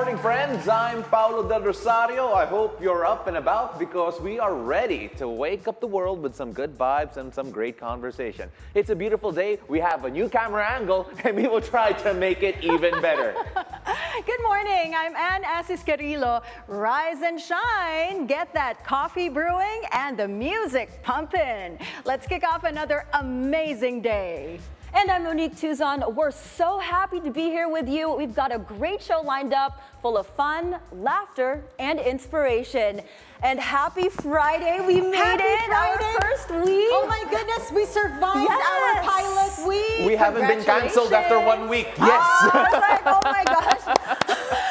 morning, friends. I'm Paolo del Rosario. I hope you're up and about because we are ready to wake up the world with some good vibes and some great conversation. It's a beautiful day. We have a new camera angle and we will try to make it even better. Good morning. I'm Anne Asis-Carilo. Rise and shine. Get that coffee brewing and the music pumping. Let's kick off another amazing day. And I'm Monique Tuzon. We're so happy to be here with you. We've got a great show lined up full of fun, laughter, and inspiration. And happy Friday. We made it our first week. Oh my goodness, we survived our pilot week. We haven't been canceled after 1 week. Yes. I was like, oh my gosh.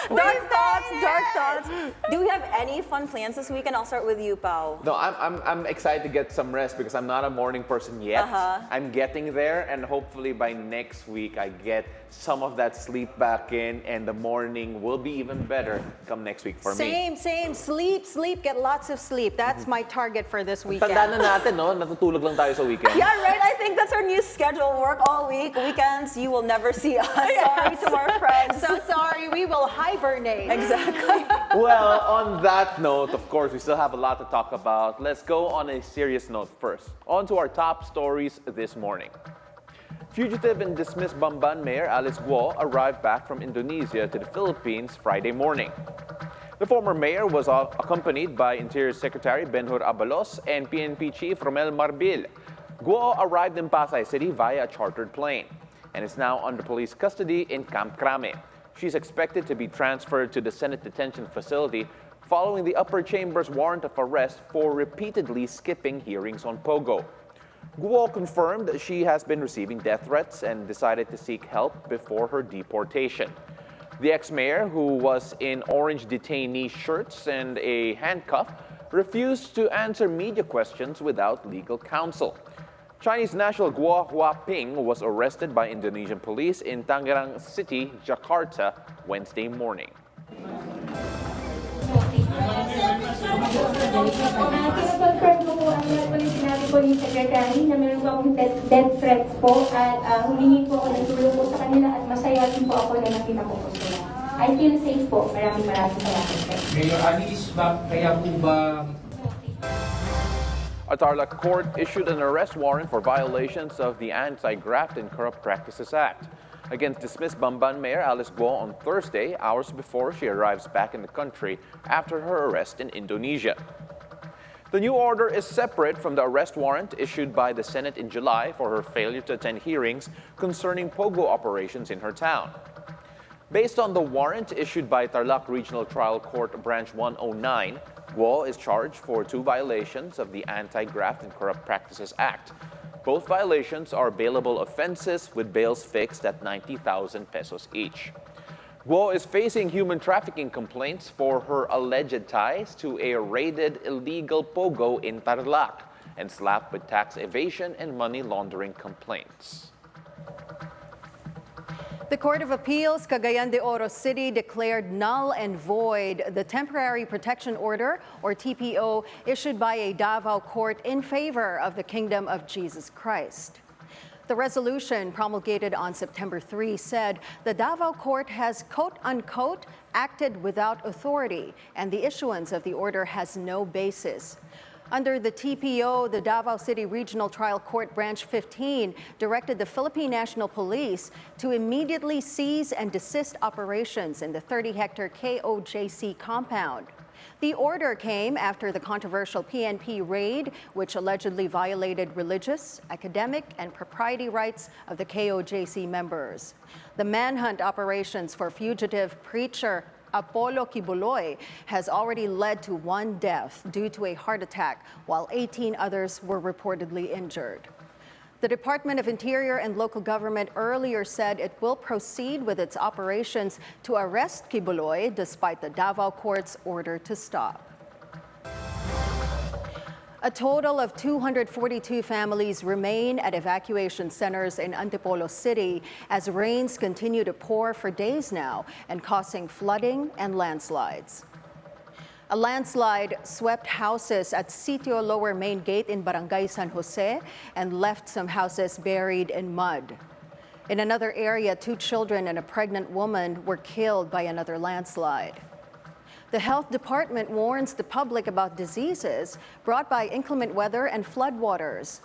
Dark thoughts. Do we have any fun plans this week? And I'll start with you, Pao. No, I'm excited to get some rest because I'm not a morning person yet. I'm getting there, and hopefully by next week I get some of that sleep back in, and the morning will be even better come next week for me. Same. Sleep, get lots of sleep. That's my target for this weekend. Tandaan na natin, no? Natutulog lang tayo sa weekend. Yeah, right. I think that's our new schedule. Work all week. Weekends, you will never see us. Sorry to our friends. So sorry, we will hibernate. Exactly. Well, on that note, of course, we still have a lot to talk about. Let's go on a serious note first. On to our top stories this morning. Fugitive and dismissed Bamban Mayor Alice Guo arrived back from Indonesia to the Philippines Friday morning. The former mayor was accompanied by Interior Secretary Benhur Abalos and PNP Chief Romel Marbil. Guo arrived in Pasay City via a chartered plane and is now under police custody in Camp Crame. She's expected to be transferred to the Senate Detention Facility following the upper chamber's warrant of arrest for repeatedly skipping hearings on Pogo. Guo confirmed that she has been receiving death threats and decided to seek help before her deportation. The ex-mayor, who was in orange detainee shirts and a handcuff, refused to answer media questions without legal counsel. Chinese national Guo Huaping was arrested by Indonesian police in Tangerang City, Jakarta, Wednesday morning. Kino-confirm ko po ang lahat po yung sinabi po ni Secretary na meron po akong death threats po at humingi po ako ng tulong po sa kanila at masaya din po ako na nakita ko po sila. I feel safe po. Maraming salamat. Mayor Alice, kaya po ba... A Tarlac court issued an arrest warrant for violations of the Anti-Graft and Corrupt Practices Act against dismissed Bamban Mayor Alice Guo on Thursday, hours before she arrives back in the country after her arrest in Indonesia. The new order is separate from the arrest warrant issued by the Senate in July for her failure to attend hearings concerning Pogo operations in her town. Based on the warrant issued by Tarlac Regional Trial Court Branch 109, Guo is charged for 2 violations of the Anti-Graft and Corrupt Practices Act. Both violations are bailable offenses with bails fixed at 90,000 pesos each. Guo is facing human trafficking complaints for her alleged ties to a raided illegal pogo in Tarlac and slapped with tax evasion and money laundering complaints. The Court of Appeals, Cagayan de Oro City, declared null and void the Temporary Protection Order, or TPO, issued by a Davao court in favor of the Kingdom of Jesus Christ. The resolution promulgated on September 3 said the Davao court has, quote-unquote, acted without authority, and the issuance of the order has no basis. Under the TPO, the Davao City Regional Trial Court Branch 15 directed the Philippine National Police to immediately seize and desist operations in the 30-hectare KOJC compound. The order came after the controversial PNP raid, which allegedly violated religious, academic, and propriety rights of the KOJC members. The manhunt operations for fugitive preacher Apollo Kibuloy has already led to 1 death due to a heart attack, while 18 others were reportedly injured. The Department of Interior and Local Government earlier said it will proceed with its operations to arrest Kibuloy despite the Davao court's order to stop. A total of 242 families remain at evacuation centers in Antipolo City as rains continue to pour for days now and causing flooding and landslides. A landslide swept houses at Sitio Lower Main Gate in Barangay San Jose and left some houses buried in mud. In another area, 2 children and a pregnant woman were killed by another landslide. The health department warns the public about diseases brought by inclement weather and floodwaters.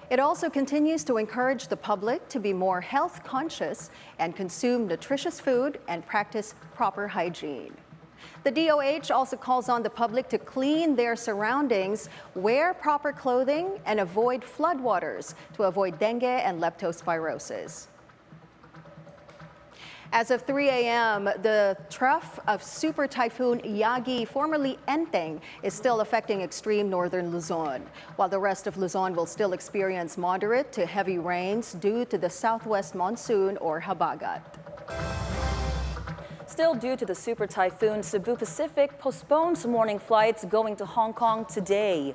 It also continues to encourage the public to be more health conscious and consume nutritious food and practice proper hygiene. The DOH also calls on the public to clean their surroundings, wear proper clothing, and avoid floodwaters to avoid dengue and leptospirosis. As of 3 a.m., the trough of Super Typhoon Yagi, formerly Enteng, is still affecting extreme northern Luzon, while the rest of Luzon will still experience moderate to heavy rains due to the southwest monsoon or habagat. Still due to the super typhoon, Cebu Pacific postpones morning flights going to Hong Kong today.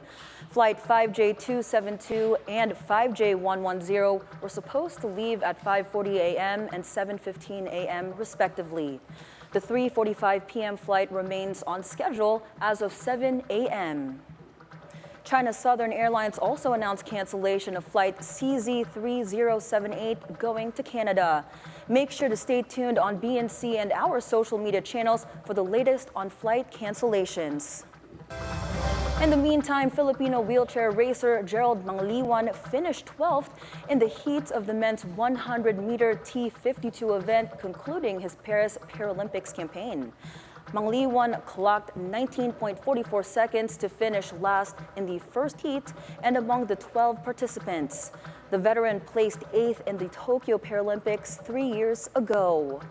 Flight 5J272 and 5J110 were supposed to leave at 5:40 a.m. and 7:15 a.m. respectively. The 3:45 p.m. flight remains on schedule as of 7 a.m. China Southern Airlines also announced cancellation of flight CZ3078 going to Canada. Make sure to stay tuned on BNC and our social media channels for the latest on flight cancellations. In the meantime, Filipino wheelchair racer Gerald Mangliwan finished 12th in the heats of the men's 100-meter T52 event, concluding his Paris Paralympics campaign. Mangliwan clocked 19.44 seconds to finish last in the first heat and among the 12 participants. The veteran placed 8th in the Tokyo Paralympics 3 years ago.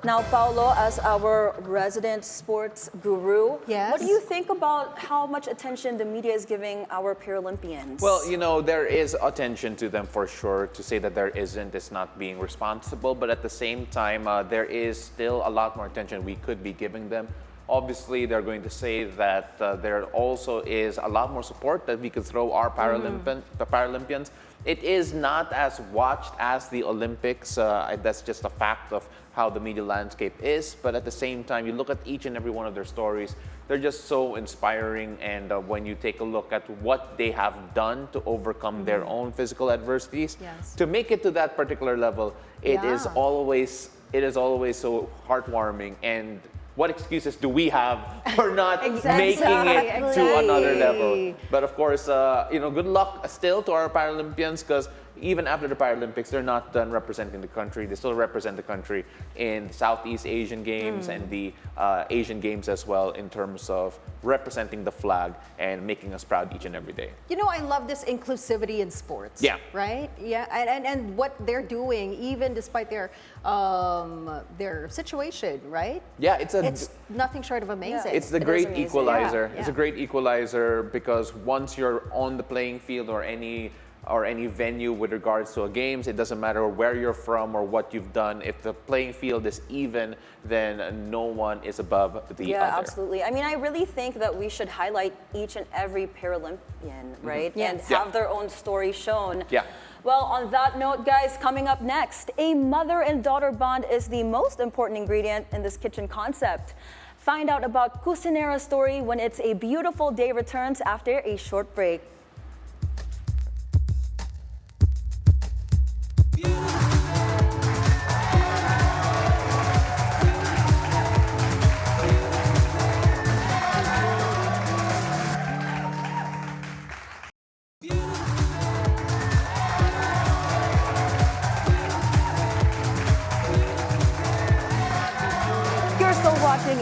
Now, Paolo, as our resident sports guru, Yes. what do you think about how much attention the media is giving our Paralympians? Well, you know, there is attention to them for sure. To say that there isn't is not being responsible, but at the same time, there is still a lot more attention we could be giving them. Obviously, they're going to say that there also is a lot more support that we could throw our the Paralympians. It is not as watched as the Olympics. That's just a fact of how the media landscape is. But at the same time, you look at each and every one of their stories, they're just so inspiring. And when you take a look at what they have done to overcome their own physical adversities, to make it to that particular level, it is always so heartwarming. And what excuses do we have for not making it to another level? But of course, you know, good luck still to our Paralympians, because even after the Paralympics, they're not done representing the country. They still represent the country in Southeast Asian Games and the Asian Games as well, in terms of representing the flag and making us proud each and every day. You know, I love this inclusivity in sports. Yeah. Right? Yeah, and what they're doing, even despite their situation, right? Yeah, It's nothing short of amazing. It's the great equalizer. It's a great equalizer, because once you're on the playing field or any venue with regards to a games, it doesn't matter where you're from or what you've done. If the playing field is even, then no one is above the other. Yeah, absolutely. I mean, I really think that we should highlight each and every Paralympian, right? And have their own story shown. Yeah. Well, on that note, guys, coming up next, a mother and daughter bond is the most important ingredient in this kitchen concept. Find out about Kusinera's story when It's a Beautiful Day returns after a short break.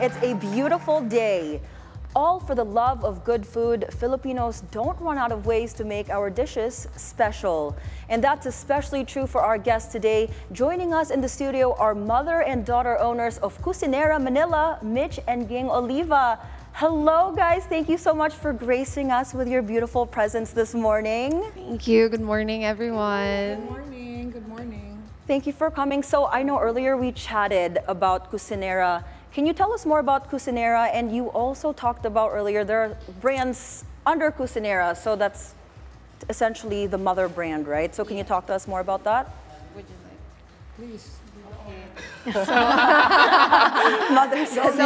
It's a beautiful day. All for the love of good food, Filipinos don't run out of ways to make our dishes special. And that's especially true for our guests today. Joining us in the studio are mother and daughter owners of Kusinera Manila, Mich and Ging Olivia. Hello, guys. Thank you so much for gracing us with your beautiful presence this morning. Thank you. Good morning, everyone. Good morning. Good morning. Thank you for coming. So I know earlier we chatted about Kusinera. Can you tell us more about Kusinera? And you also talked about earlier there are brands under Kusinera, so that's essentially the mother brand, right? So can you talk to us more about that? Would you like? Please. Mother's So, you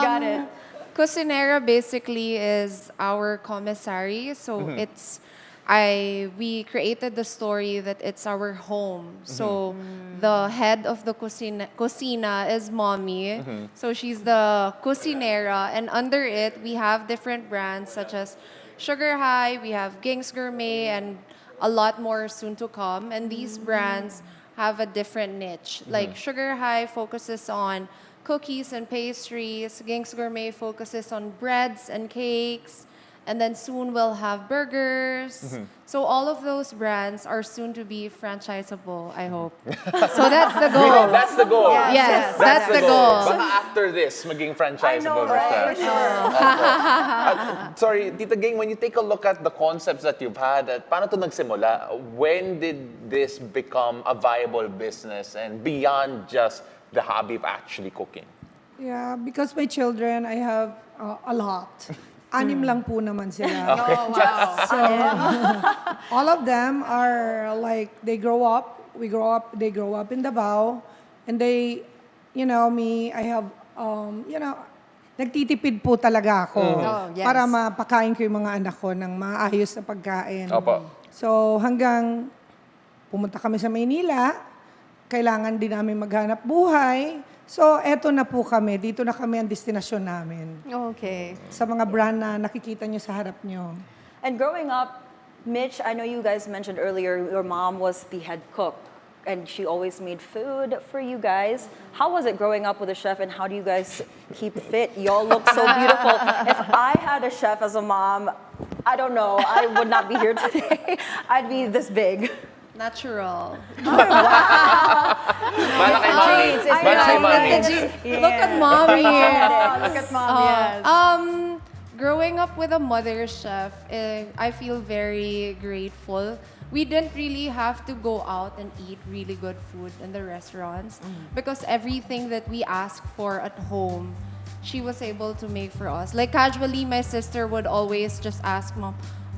got it. Kusinera basically is our commissary. So it's we created the story that it's our home. So the head of the cocina is mommy. So she's the cocinera, and under it we have different brands such as Sugar High, we have Ging's Gourmet, and a lot more soon to come. And these brands have a different niche. Like Sugar High focuses on cookies and pastries. Ging's Gourmet focuses on breads and cakes. And then soon we'll have burgers. So all of those brands are soon to be franchisable, I hope. So that's the goal. That's the goal. Yes, that's the goal. Baka after this, maging franchisable right? Sorry, Tita Ging, when you take a look at the concepts that you've had, paano to nagsimula? When did this become a viable business and beyond just the hobby of actually cooking? Yeah, because my children, I have a lot. 6 lang po naman sila. Oh, wow. So, all of them are like, they grow up, they grow up in Davao, and they, me, I have, nagtitipid po talaga ako Oh, yes. para mapakain ko yung mga anak ko ng maayos na pagkain. Opo. So, hanggang pumunta kami sa Maynila, kailangan din namin maghanap buhay. So, eto na po kami. Dito na kami ang destinasyon namin. Okay. Sa mga brand na nakikita nyo sa harap nyo. And growing up, Mitch, I know you guys mentioned earlier your mom was the head cook and she always made food for you guys. How was it growing up with a chef and how do you guys keep fit? Y'all look so beautiful. If I had a chef as a mom, I don't know, I would not be here today. I'd be this big. Natural. Para kay mommy. Para kay mommy. Look at mommy. Look at mom, yes. Growing up with a mother chef, I feel very grateful. We didn't really have to go out and eat really good food in the restaurants because everything that we ask for at home, she was able to make for us. Like casually, my sister would always just ask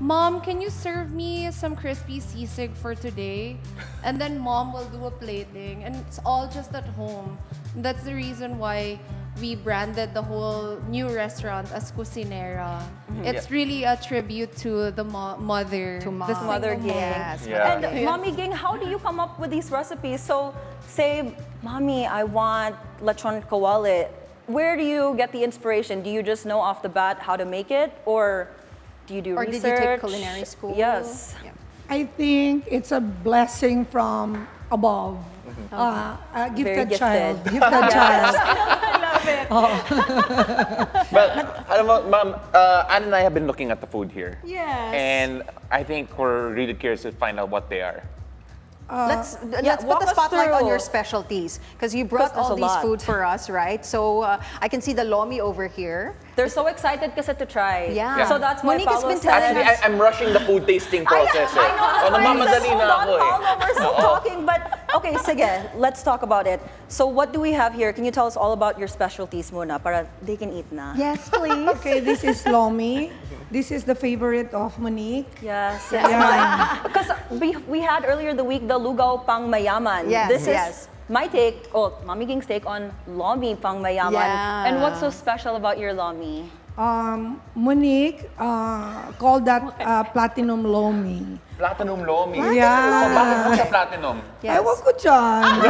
Mom, can you serve me some crispy sisig for today? And then Mom will do a plating, and it's all just at home. And that's the reason why we branded the whole new restaurant as Kusinera. It's really a tribute to the mother. To mom. The single Mother Ging. Yes. Yeah. And Mommy Ging, how do you come up with these recipes? So say, Mommy, I want lechon kawali. Where do you get the inspiration? Do you just know off the bat how to make it? Or do you do Or research? did you take culinary school? Yes. Yeah. I think it's a blessing from above. A Very gifted child. gifted. Gifted child. But, alam mo, Ma'am, Anne and I have been looking at the food here. Yes. And I think we're really curious to find out what they are. Let's walk put the us spotlight on through. your specialties because you brought Because all there's a these lot. food for us, right? So I can see the lomi over here. They're so excited kasi to try. Yeah. So that's why Monique has Paolo been said- telling Actually, I'm rushing the food tasting process. I know, that's why I namamadali said, na hold ako on, Paolo, we're still Oo. talking. But, okay, sige, let's talk about it. So what do we have here? Can you tell us all about your specialties muna para they can eat na? Yes, please. Okay, this is lomi. This is the favorite of Monique. Yes, Yes. yes. Because we had earlier the week the lugaw pang mayaman. Yes, This is yes. my take, Mommy Ging's take on lomi pang mayaman. Yeah. And what's so special about your lomi? Monique called that platinum lomi. Platinum lomi. Yeah. So, bakit mo siya platinum? Yes. Ewan ko dyan.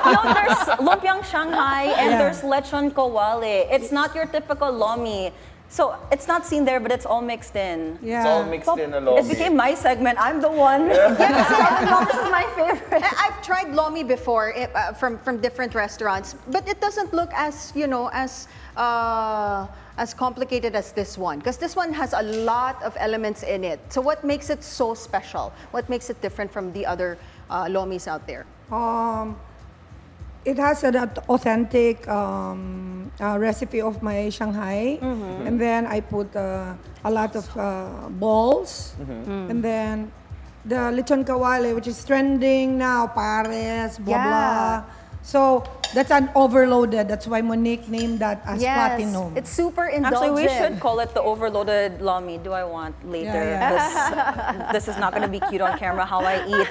No, there's lumpiang Shanghai and there's lechon kawali. It's not your typical lomi. So it's not seen there, but it's all mixed in. Yeah. It's all mixed in a lomi. It became my segment. I'm the one. This is my favorite. I've tried lomi before from different restaurants, but it doesn't look as as complicated as this one because this one has a lot of elements in it. So what makes it so special? What makes it different from the other lomis out there? It has an authentic recipe of my Shanghai, and then I put a lot of balls, and then the lechon kawali, which is trending now, pares, blah Yeah. blah. So that's an overloaded. That's why Monique named that as platinum. It's super indulgent. Actually, we should call it the overloaded lomi. Do I want later? Yeah, This is not going to be cute on camera how I eat.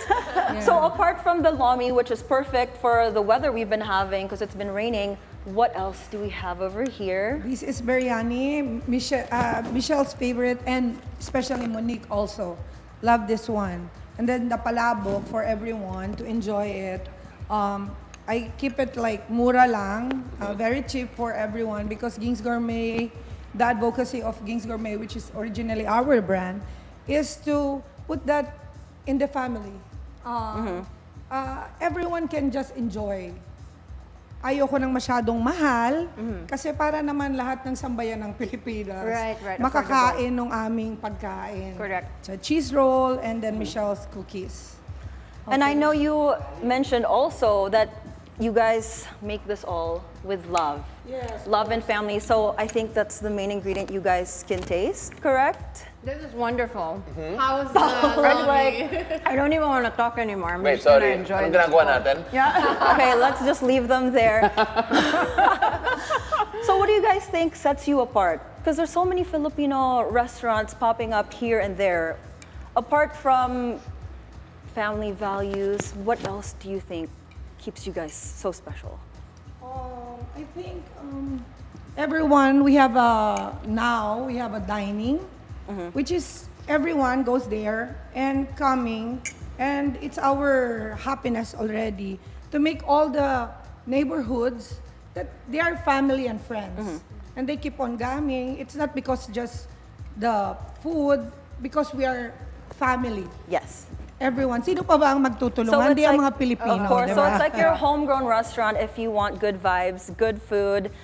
So apart from the lomi, which is perfect for the weather we've been having because it's been raining, what else do we have over here? This is biryani, Michelle's favorite, and especially Monique also. love this one. And then the palabok for everyone to enjoy it. I keep it like mura lang, very cheap for everyone because Ging's Gourmet, the advocacy of Ging's Gourmet, which is originally our brand, is to put that in the family. Everyone can just enjoy. Ayoko nang masyadong mahal kasi para naman lahat ng sambayan ng Pilipinas Right, makakain ng aming pagkain. Correct. So cheese roll and then Michelle's cookies. And I know you mentioned also that you guys make this all with love. Yes. Love and family. So I think that's the main ingredient you guys can taste, correct? This is wonderful. How's that? I'm like, I don't even want to talk anymore. I'm Wait, just gonna sorry. enjoy Anong this ginagawa bowl. natin? Yeah. Okay, let's just leave them there. So what do you guys think sets you apart? Because there's so many Filipino restaurants popping up here and there. Apart from family values, what else do you think keeps you guys so special? I think everyone, we have now we have a dining, which is everyone goes there and coming, and it's our happiness already to make all the neighborhoods that they are family and friends, and they keep on coming. It's not because just the food, because we are family. Yes. Everyone. Sino pa ba ang magtutulungan? Di ang mga Pilipino, Of course. di So ba? it's like your homegrown restaurant if you want good vibes, good food.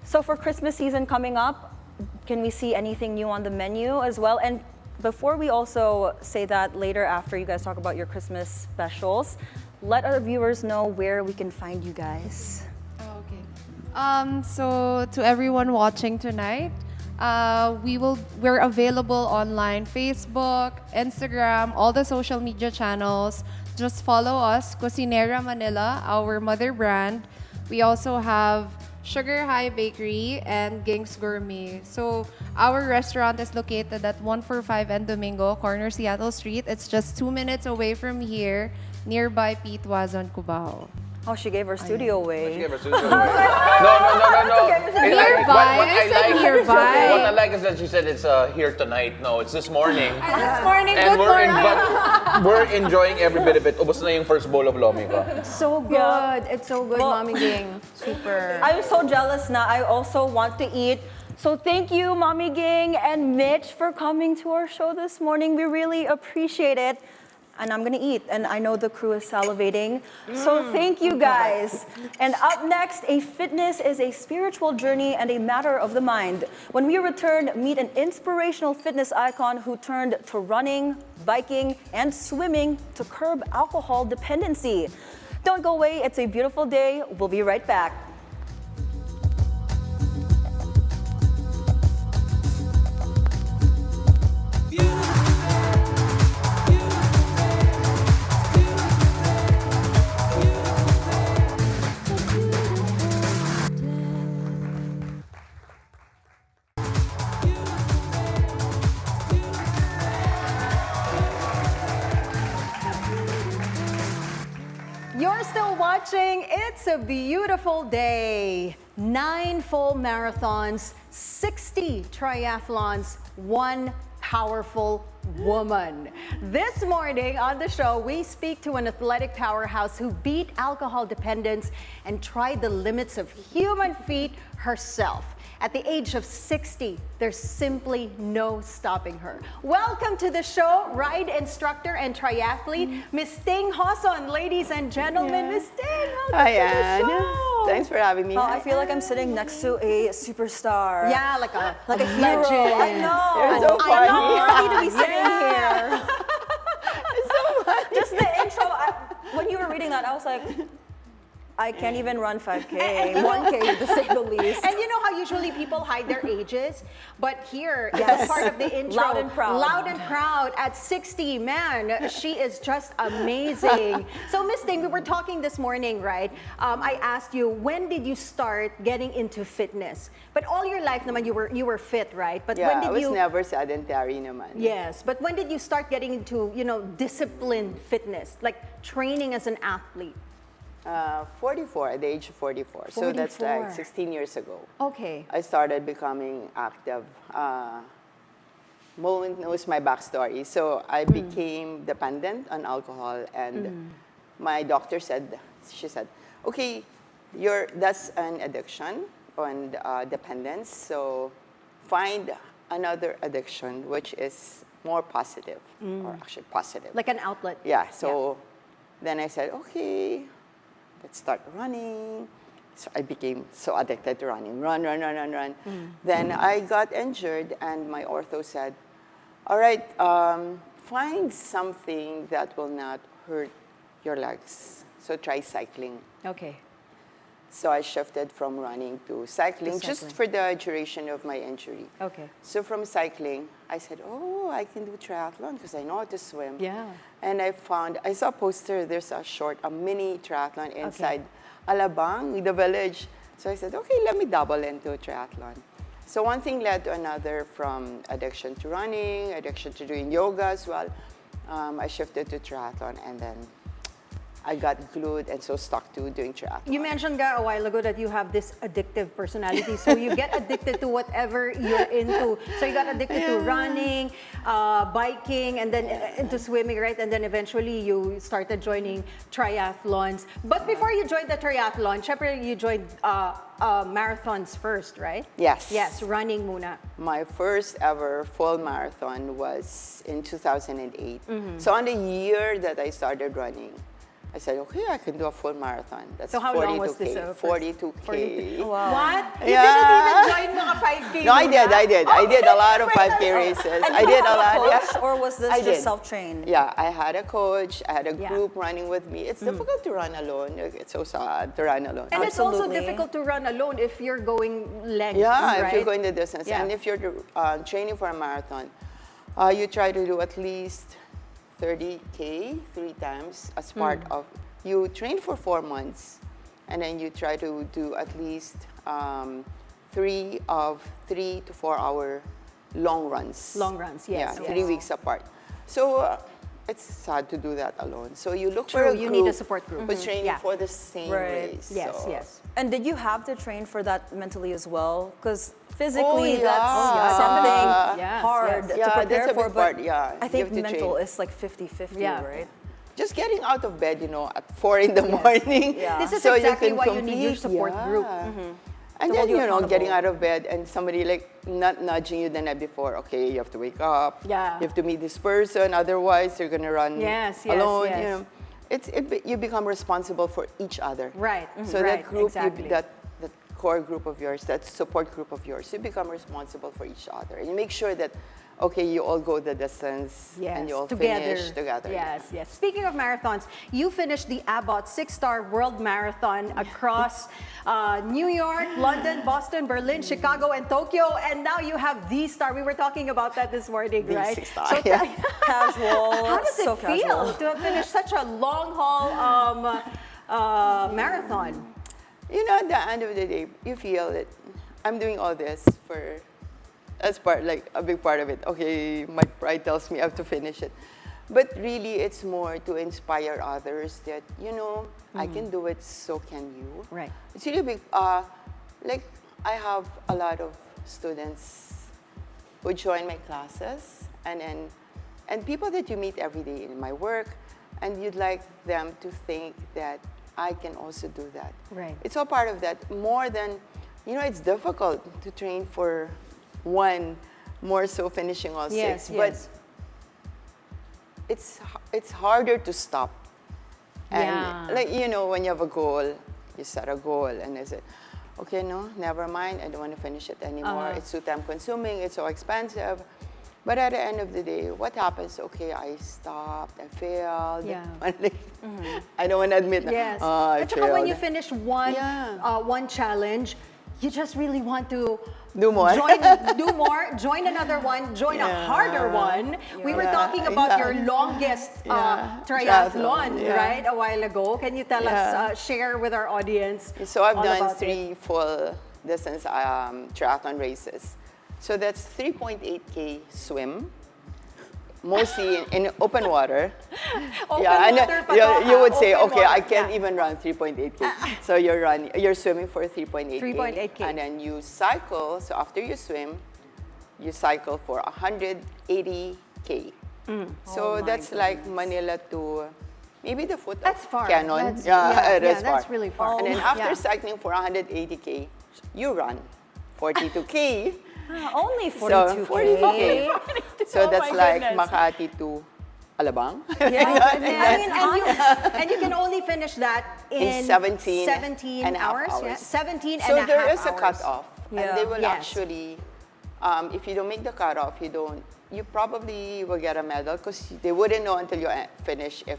So for Christmas season coming up, can we see anything new on the menu as well? And before we also say that later after you guys talk about your Christmas specials, let our viewers know where we can find you guys. Okay. So to everyone watching tonight, we're available online, Facebook, Instagram, all the social media channels. Just follow us, Kusinera Manila, our mother brand. We also have Sugar High Bakery and Ging's Gourmet. So our restaurant is located at 145 and Domingo, corner Seattle Street. It's just 2 minutes away from here, nearby Pete Wazon, Cubao. Oh, she gave her studio away. She gave her studio away. No. Nearby. I said nearby. What I like is that she said it's here tonight. No, it's this morning. This morning, And good morning. we're enjoying every bit of it. Ubos na yung first bowl of lomi ko. It's so good. Yeah. It's so good, Well, Mommy Ging. Super. I'm so jealous now. I also want to eat. So thank you, Mommy Ging and Mitch, for coming to our show this morning. We really appreciate it. And I'm gonna eat, and I know the crew is salivating. So thank you guys. And up next, a fitness is a spiritual journey and a matter of the mind. When we return, meet an inspirational fitness icon who turned to running, biking, and swimming to curb alcohol dependency. Don't go away, it's a beautiful day. We'll be right back. You're still watching It's a Beautiful Day. 9 full marathons, 60 triathlons, 1 powerful woman. This morning on the show, we speak to an athletic powerhouse who beat alcohol dependence and tried the limits of human feet herself. At the age of 60, there's simply no stopping her. Welcome to the show, ride instructor and triathlete, Miss Ting Joson. Ladies and gentlemen, Miss Ting, welcome Hi, to Anne. the show. Thanks for having me. Oh, I feel like I'm sitting next to a superstar. Yeah, like a hero. legend. I know. You're so I'm not funny. worthy to be sitting here. Just the intro. When you were reading that, I was like, I can't even run 5K, 1K to say the least. And you know how usually people hide their ages, but here, as part of the intro, Loud and proud. Loud and proud at 60, man, she is just amazing. So, Miss Ting, we were talking this morning, right? I asked you, when did you start getting into fitness? But all your life naman, you were fit, right? But Yeah, when I did was you? never sedentary naman. Yes, but when did you start getting into, disciplined fitness, like training as an athlete? 44, at the age of 44. So that's 44. like 16 years ago. Okay. I started becoming active. Mo knows my backstory. So I became dependent on alcohol, and my doctor said, she said, okay, that's an addiction and dependence. So find another addiction which is more positive, or actually positive. Like an outlet. Yeah. So then I said, okay, let's start running. So I became so addicted to running. Run. Then I got injured, and my ortho said, all right, find something that will not hurt your legs. So try cycling. Okay. So I shifted from running to cycling, just for the duration of my injury. Okay. So from cycling, I said, oh, I can do triathlon because I know how to swim. Yeah. And I saw a poster, there's a mini triathlon inside Alabang, the village. So I said, okay, let me dabble into triathlon. So one thing led to another, from addiction to running, addiction to doing yoga as well. I shifted to triathlon, and then I got glued and so stuck to doing triathlon. You mentioned a while ago that you have this addictive personality, so you get addicted to whatever you're into. So you got addicted to running, biking, and then into swimming, right? And then eventually you started joining triathlons. But before you joined the triathlon, syempre you joined marathons first, right? Yes. Yes, running muna. My first ever full marathon was in 2008. So on the year that I started running, I said, okay, I can do a full marathon. That's So how 42K. long was this? 42K. Wow. What? You Yeah. didn't even join mga 5K No, I muna? did. I did a lot of 5K races. And I you did a have lot. coach, Yeah. or was this I just did. self-trained? Yeah, I had a coach. I had a Yeah. group running with me. It's difficult to run alone. It's so sad to run alone. And it's also Absolutely. difficult to run alone if you're going length, Yeah, right? if you're going the distance. Yeah. And if you're training for a marathon, you try to do at least 30K 3 times as part of, you train for 4 months, and then you try to do at least 3 to 4 hour long runs. Long runs, yes. Yeah, yes. 3 weeks apart. So it's sad to do that alone. So you look True, for a you group need a support group. who's training Yeah. for the same Right. race. Yes, So- yes. And did you have to train for that mentally as well? Because physically, Oh, yeah. that's Oh, yeah. something Yes, hard yes. to Yeah, prepare that's a for. big But part, yeah. I You think have to mental train. is like 50-50, Yeah. right? Just getting out of bed, at 4 in the morning. Yeah. This is so exactly you can why you need your complete- support group. And To then, hold you getting accountable. out of bed and somebody like not nudging you the night before. Okay, you have to wake up. Yeah. You have to meet this person. Otherwise, you're going to run Yes, yes, alone. yes. You become responsible for each other. Right. So right, that group, exactly. that core group of yours, that support group of yours, you become responsible for each other. And you make sure that, okay, you all go the distance and you all finish together. Yes, yes. Speaking of marathons, you finished the Abbott 6-star World Marathon across New York, London, Boston, Berlin, Chicago, and Tokyo. And now you have the star. We were talking about that this morning, The right? 6-star, So yeah. Casual. how does so it feel casual. to have finished such a long haul marathon? At the end of the day, you feel that I'm doing all this for, that's part, like a big part of it. Okay, my pride tells me I have to finish it. But really, it's more to inspire others that, I can do it, so can you. Right. It's really big, like I have a lot of students who join my classes and people that you meet every day in my work, and you'd like them to think that I can also do that. Right. It's all part of that. More than, it's difficult to train for one, more so finishing all Yes, 6. yes. But it's harder to stop. And Yeah. like, when you have a goal, you set a goal and I said, okay, no, never mind. I don't want to finish it anymore. It's too time consuming. It's so expensive. But at the end of the day, what happens? Okay, I stopped, I failed. Yeah. I don't want to admit that. Yes. I At saka when failed. you finish one Yeah. one challenge, you just really want to Do more. join another one, join a Yeah. harder one. We were Yeah, talking about your exactly. longest Yeah. triathlon, Triathlon, yeah. right, a while ago. Can you tell Yeah. us, share with our audience? So I've all done about 3 full distance triathlon races. So that's 3.8K swim, mostly in open water. Open and water pa to, you would say, open okay, I water. can't Yeah. even run 3.8K. So you're swimming for 3.8K. 3.8K. And then you cycle. So after you swim, you cycle for 180K. So that's like Manila to maybe the foot That's of far. Quezon. Yeah, it is that's far. really far. And then after Yeah. cycling for 180K, you run 42K. Only So 42K. 42K. So Oh that's my like goodness. Makati to Alabang. And you can only finish that in 17 and a half hours. Yeah? hours. 17 So and a half there is a hours. cutoff, Yeah. and they will Yes. actually, if you don't make the cutoff, you probably will get a medal because they wouldn't know until you finish if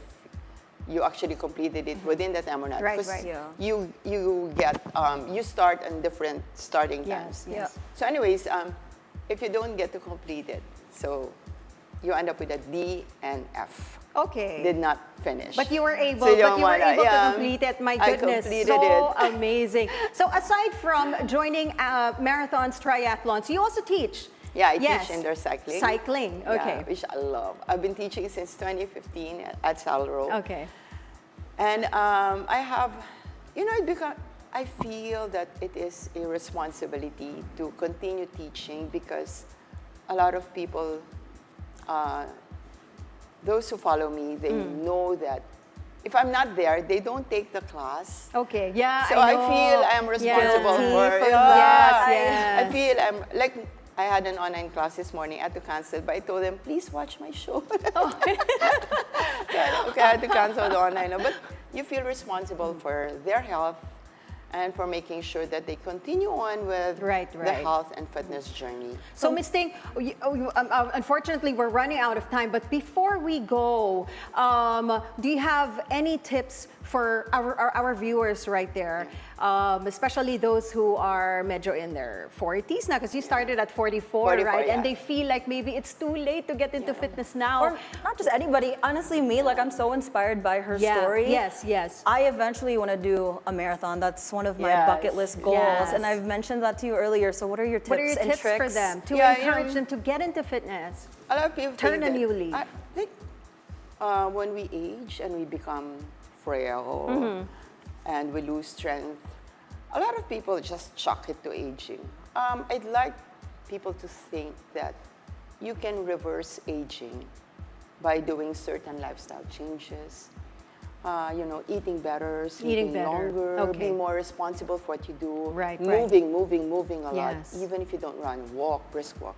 you actually completed it within the time or not. Right, 'Cause right. Yeah. You get you start on different starting times. Yes, yes. So, anyways, if you don't get to complete it, so you end up with a D and F. Okay. Did not finish. But you were able, So you but don't you were wanna- able to yeah, complete it. My I goodness, completed so it. amazing. So aside from joining marathons, triathlons, you also teach. Yeah, I Yes. teach indoor cycling. Cycling, okay. Yeah, which I love. I've been teaching since 2015 at Salro. Okay. And I have, I feel that it is a responsibility to continue teaching because a lot of people, those who follow me, they know that if I'm not there, they don't take the class. Okay. Yeah. So I know. feel I'm responsible Guilty for that. yeah. Yes. I feel I'm like I had an online class this morning. I had to cancel, but I told them, please watch my show. Oh. Okay, I had to cancel the online. But you feel responsible for their health and for making sure that they continue on with Right, the right. health and fitness journey. So, Ms. Ting, unfortunately, we're running out of time. But before we go, do you have any tips for our viewers right there, especially those who are medyo in their 40s now? Because you started at 44, 44, right? yeah. And they feel like maybe it's too late to get into fitness now. Or not just anybody. Honestly, me, like I'm so inspired by her Yeah, story. yes, yes. I eventually want to do a marathon. That's one of my Yes, bucket list goals. yes. And I've mentioned that to you earlier. So what are your tips What are your and tips tricks for them to Yeah, encourage them to get into fitness? A lot of people Turn think a that- new leaf. I think when we age and we become frail and we lose strength, a lot of people just chalk it to aging. I'd like people to think that you can reverse aging by doing certain lifestyle changes. Eating better, sleeping better, longer, okay. being more responsible for what you do, Right, right. moving a lot, Yes. even if you don't run, walk, brisk walk.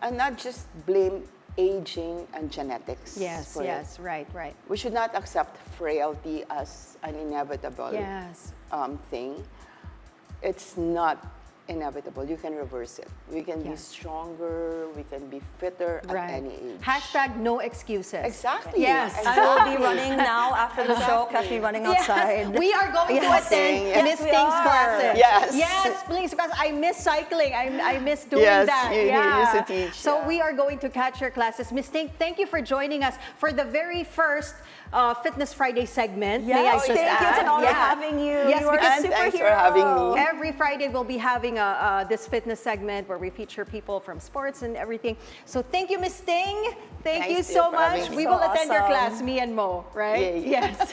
And not just blame aging and genetics. Yes, for it. yes, right. We should not accept frailty as an inevitable Yes. thing. It's not inevitable. You can reverse it. We can be Yes. stronger, we can be fitter at Right. any age. Hashtag no excuses. Exactly. Yes. I will be running now after the show. Catch me running outside. Yes, we are going to Yes. attend Yes, Miss we Ting's are. classes. Yes. Yes, please, because I miss cycling. I miss doing Yes, that. you yeah. used to teach, So yeah. we are going to catch your classes. Miss Ting, thank you for joining us for the very first Fitness Friday segment. May I Yes, just thank you. It's add? an honor Yeah. having you. Yes, You are because- a And thanks for superhero. having me. Every Friday, we'll be having this fitness segment where we feature people from sports and everything. So thank you, Miss Ting. Thank Thanks you to so you for having much. me. We So will attend your awesome. class, me and Mo, right? Yay. Yes.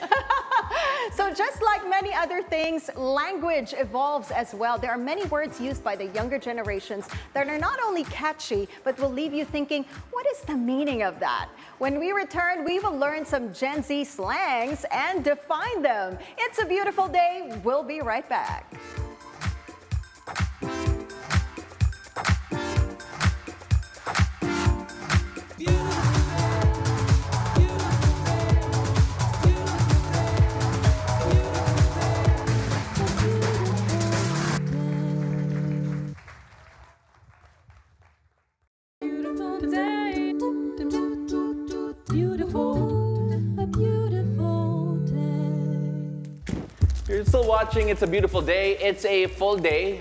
So just like many other things, language evolves as well. There are many words used by the younger generations that are not only catchy, but will leave you thinking, what is the meaning of that? When we return, we will learn some Gen Z slangs and define them. It's a beautiful day. We'll be right back. You're still watching It's a Beautiful Day. It's a full day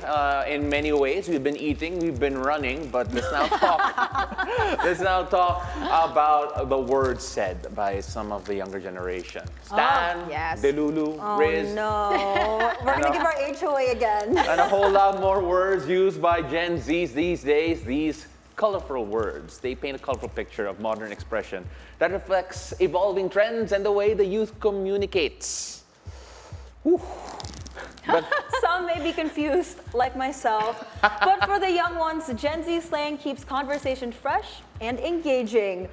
in many ways. We've been eating, we've been running, but let's now talk. Let's now talk about the words said by some of the younger generation. Stan, yes. delulu, rizz, No, we're gonna give our age away again. and a whole lot more words used by Gen Zs these days. These colorful words, they paint a colorful picture of modern expression that reflects evolving trends and the way the youth communicates. Whew. But Some may be confused, like myself. But for the young ones, Gen Z slang keeps conversation fresh and engaging.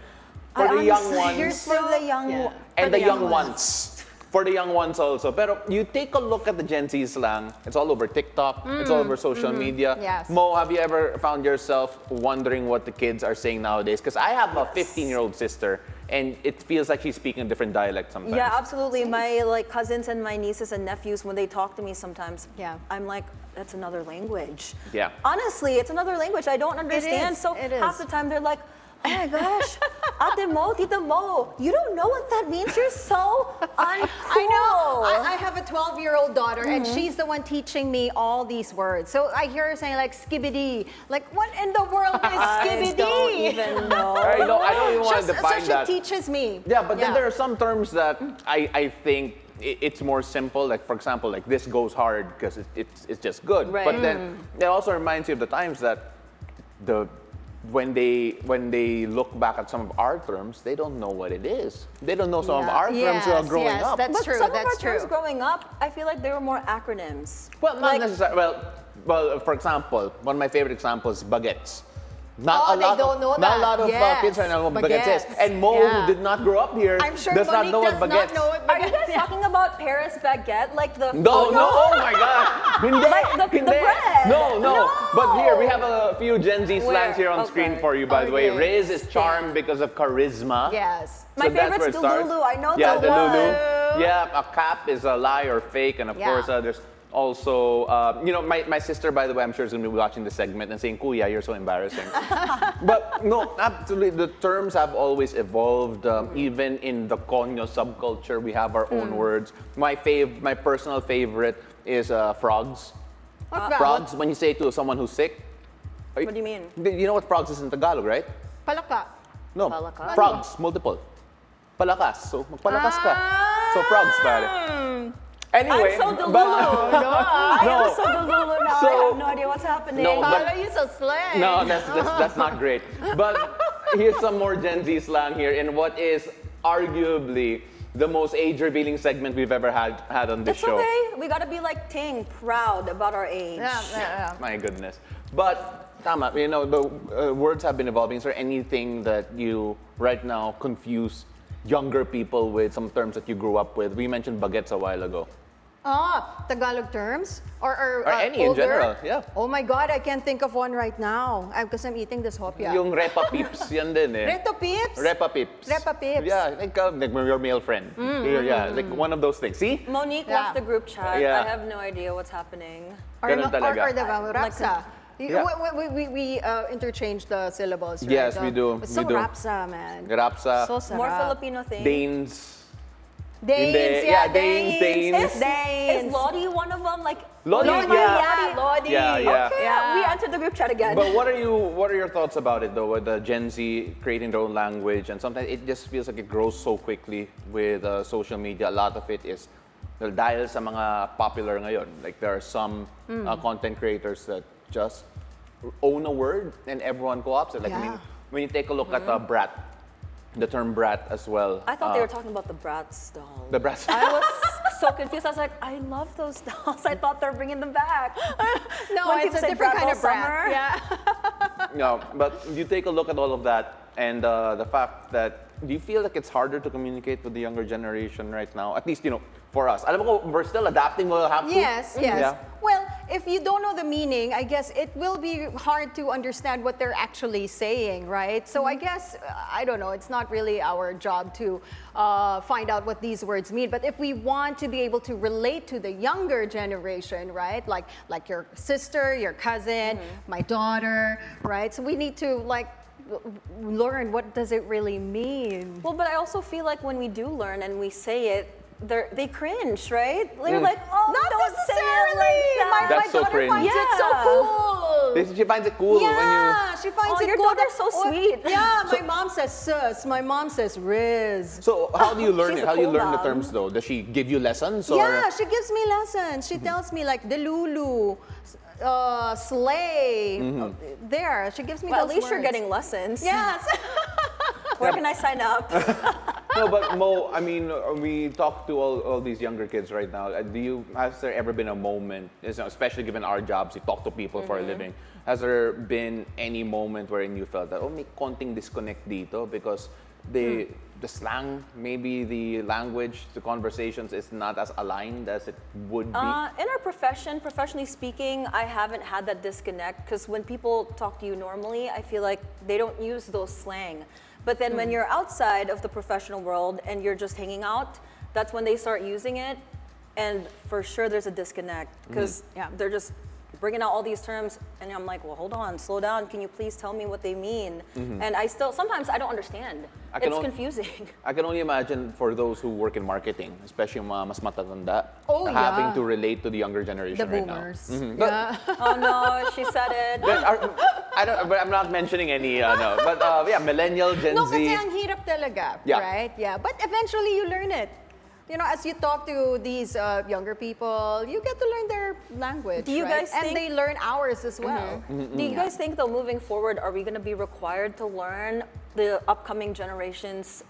For the young honestly- ones. You're for the young and the young ones. For the young ones also. Pero you take a look at the Gen Z slang, it's all over TikTok, it's all over social media. Yes. Mo, have you ever found yourself wondering what the kids are saying nowadays? Because I have a 15-year-old sister, and it feels like she's speaking a different dialect sometimes. Yeah, absolutely. My like cousins and my nieces and nephews, when they talk to me sometimes, Yeah. I'm like, that's another language. Yeah. Honestly, it's another language I don't understand. is, So it is. half the time they're like, oh my gosh, Ate Mo, Tita Mo, you don't know what that means? You're so uncool. I know. I have a 12-year-old daughter, and she's the one teaching me all these words. So I hear her saying like skibbity. Like, what in the world is skibbity? I don't even know. I don't even want to define so that. she teaches me. Yeah, but then there are some terms that I think it's more simple. Like, for example, like this goes hard because it's just good. Right. But then it also reminds you of the times that when they look back at some of our terms, they don't know what it is. They don't know some of our terms growing up. That's But true. some of That's our terms true. growing up, I feel like they were more acronyms. Well, not necessarily. Well, for example, one of my favorite examples is baguettes. Not They don't know Not a that. lot of Yes. kids right now know what baguettes is. Baguettes. And Mo, Yeah. who did not grow up here, I'm sure does not Monique know what does baguettes. not know what Are you baguettes guys talking about Paris baguette? Like the No, oh my God. Hindi, Like the hindi. bread. No. But here, we have a few Gen Z slangs here on Okay. screen for you, by the way. Okay. Rizz is charm because of charisma. Yes. My So that's where favorite's it starts. delulu. I know Yeah, that delulu. one. Yeah, a cap is a lie or fake. And of Yeah. course, there's also, my sister, by the way, I'm sure is going to be watching the segment and saying, Kuya, you're so embarrassing. But no, absolutely, the terms have always evolved. Even in the Konyo subculture, we have our own words. My personal favorite is frogs. What's that? Frogs, when you say to someone who's sick. What do you mean? You know what frogs is in Tagalog, right? Palaka. No, Palaka? frogs, multiple. Palakas, so magpalakas ka. So frogs, pare. Anyway, I'm so delulu. but, I am so delulu now. So- I have no idea what's happening. No, but- Paolo, you so slang. No, that's not great. But here's some more Gen Z slang here in what is arguably the most age-revealing segment we've ever had on this It's show. okay. We gotta be like Ting, proud about our age. Yeah. My goodness. But tama, the words have been evolving. Is there anything that you right now confuse younger people with, some terms that you grew up with? We mentioned baguettes a while ago. Tagalog terms? Or any in older? general, yeah. Oh my God, I can't think of one right now because I'm eating this hopia. Yung repa peeps, yan din eh. Reto Pips? Repa peeps. Repa peeps. Yeah, like your male friend. Yeah, like one of those things. See? Monique Yeah. left the group chat. Yeah. I have no idea what's happening. Ganun talaga. Or the rapsa. Yeah. We interchange the syllables, right? Yes, we do. It's so We do. rapsa, man. Rapsa, So sarap. More Filipino thing. Danes. Danes, Hindi. yeah, Danes. Is Lodi one of them? Like Lodi, yeah. Lodi. Yeah, yeah. Okay, Yeah. we entered the group chat again. But what are your thoughts about it though, with the Gen Z creating their own language, and sometimes it just feels like it grows so quickly with social media. A lot of it is dahil sa mga popular ngayon. Like there are some content creators that just own a word and everyone co-opts it. Like I mean, Yeah. when you take a look at brat, the term brat as well. I thought they were talking about the Bratz doll. the brat. I was so confused. I was like, I love those dolls. I thought they're bringing them back. No, When it's people a say different kind Brat of Doll brat. Summer. Yeah. No, but you take a look at all of that and the fact that, do you feel like it's harder to communicate with the younger generation right now? At least, for us. Alam ko, we're still adapting, we'll have to. Yes. Yeah. Well, if you don't know the meaning, I guess it will be hard to understand what they're actually saying, right? So I guess, I don't know, it's not really our job to find out what these words mean. But if we want to be able to relate to the younger generation, right? Like your sister, your cousin, my daughter, right? So we need to learn what does it really mean. Well, but I also feel like when we do learn and we say it, they cringe, right? They're like, oh, Not don't say it necessarily. like that. That's my so daughter cringe. finds it so Yeah. cool. She finds it cool when you. Yeah, she finds Oh, it your cool. daughter's so Oh, sweet. Yeah, my mom says sus. My mom says rizz. So how do you learn She's it? a How do you cool learn the mom. terms though? Does she give you lessons? Or? Yeah, she gives me lessons. She tells me like delulu, slay. There, she gives me Well, at those least you're words. getting lessons. Yes. Where can I sign up? No, but Mo, I mean, we talk to all these younger kids right now. Has there ever been a moment, especially given our jobs, we talk to people for a living, has there been any moment wherein you felt that, oh, may konting disconnect dito because the slang, maybe the language, the conversations is not as aligned as it would be? In our profession, professionally speaking, I haven't had that disconnect because when people talk to you normally, I feel like they don't use those slang. But then when you're outside of the professional world and you're just hanging out, that's when they start using it. And for sure there's a disconnect because they're just bringing out all these terms and I'm like, well, hold on, slow down. Can you please tell me what they mean? And sometimes I don't understand. It's confusing. I can only imagine for those who work in marketing, especially mga mas matatanda, Oh, having to relate to the younger generation The right boomers. now. Yeah. Oh no, she said it. But I'm not mentioning any, no. But yeah, millennial, Gen No, Z. kasi ang hirap talaga, Yeah. right? Yeah, but eventually you learn it. You know, as you talk to these younger people, you get to learn their language, Do you right? guys and think- they learn ours as well. Do you guys think though, moving forward, are we going to be required to learn the upcoming generation's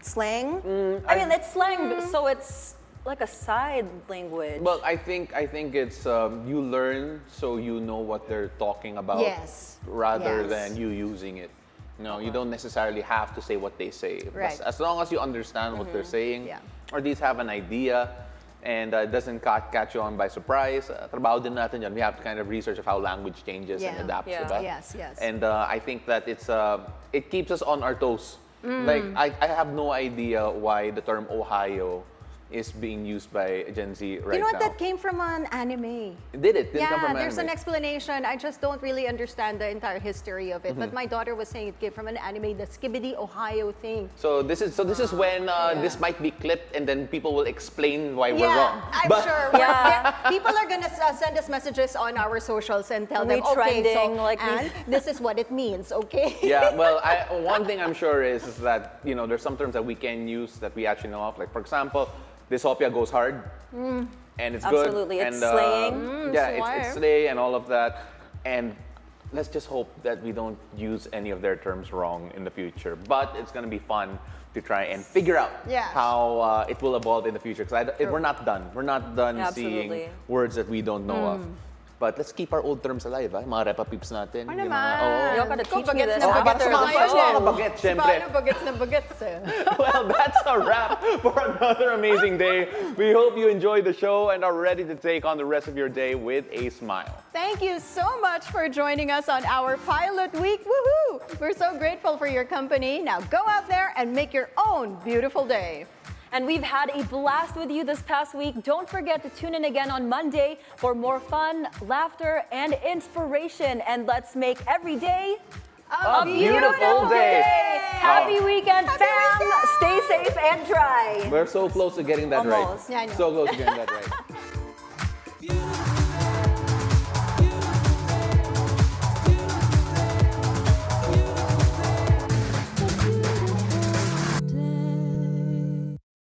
slang? I mean, it's slang, so it's like a side language. Well, I think it's you learn so you know what they're talking about. Yes. Rather Yes. than you using it. No, you don't necessarily have to say what they say. Right. As long as you understand what they're saying, Yeah. or at least have an idea, and it doesn't catch you on by surprise. Trabaho din natin yan. We have to kind of research of how language changes and Yeah. adapts. Yeah. Diba? Yes, yes. And I think that it keeps us on our toes. Like I have no idea why the term Ohio is being used by Gen Z right You know what? now. That came from an anime. Didn't come from There's an anime. explanation. I just don't really understand the entire history of it. But my daughter was saying it came from an anime, the Skibidi Ohio thing. So this is when this might be clipped and then people will explain why we're Yeah, wrong. I'm But- sure. Yeah. People are gonna send us messages on our socials and tell Are them, we okay, trending so like Anne, this is what it means, okay? Yeah, well, one thing I'm sure is that there's some terms that we can use that we actually know of. Like for example, Dysopia goes hard, and it's Absolutely. good. It's and, slaying. yeah, slang. it's slay and all of that. And let's just hope that we don't use any of their terms wrong in the future. But it's gonna be fun to try and figure out Yeah. how it will evolve in the future. Because we're not done. We're not done seeing Absolutely. words that we don't know of. But let's keep our old terms alive, ah. Yung mga repa peeps natin. Ano yung naman? oo. You're gonna Kung teach me bagets this na Okay, para after sa bagets mga the tayo. para sa mga show. bagets, syempre. Paano bagets na bagets eh? Well, that's a wrap for another amazing day. We hope you enjoyed the show and are ready to take on the rest of your day with a smile. Thank you so much for joining us on our pilot week. Woohoo! We're so grateful for your company. Now go out there and make your own beautiful day. And we've had a blast with you this past week. Don't forget to tune in again on Monday for more fun, laughter, and inspiration. And let's make every day A beautiful day. Happy weekend, Happy fam. weekend. Stay safe and dry. We're so close to getting that Almost. right. Yeah, I know. So close to getting that right.